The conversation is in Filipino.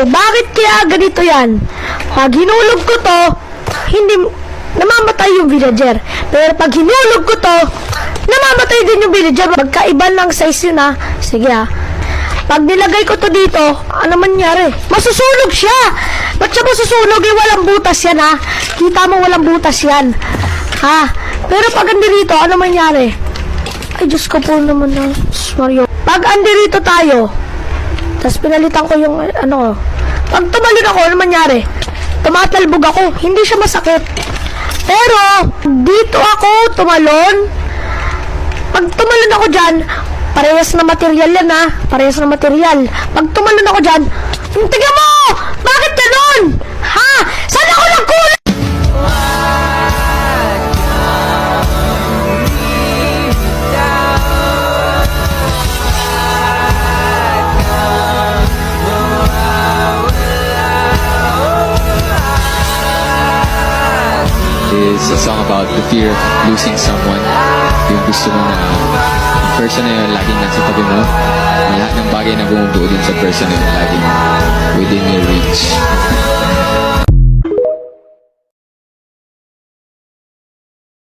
bakit kaya ganito yan? Pag hinulog ko to, hindi namamatay yung villager. Pero pag hinulog ko to, namamatay din yung villager. Magkaiba lang size yun ha. Sige ha. Pag nilagay ko to dito, ano mangyari? Masusunog siya! Ba't siya masusunog? Eh, walang butas yan ha. Kita mo walang butas yan. Ha? Pero pag andirito, ano mangyari? Ay, Diyos ko po naman na. Mario. Pag andirito tayo, tapos pinalitan ko yung ano. Pag tumalon ako, ano mangyari? Tumatalbog ako. Hindi siya masakit. Pero, dito ako tumalon. Pag tumalon ako dyan, parehas na material yan ha. Parehas na material. Pag tumalon ako dyan, tingnan mo! Bakit ganun? Ha? Saan ako nagkulang? Is a song about the fear of losing someone. Yung gusto mo na person na yun laging nasa tabi mo. Lahat ng bagay na bumubuo din sa person na yun laging within your reach.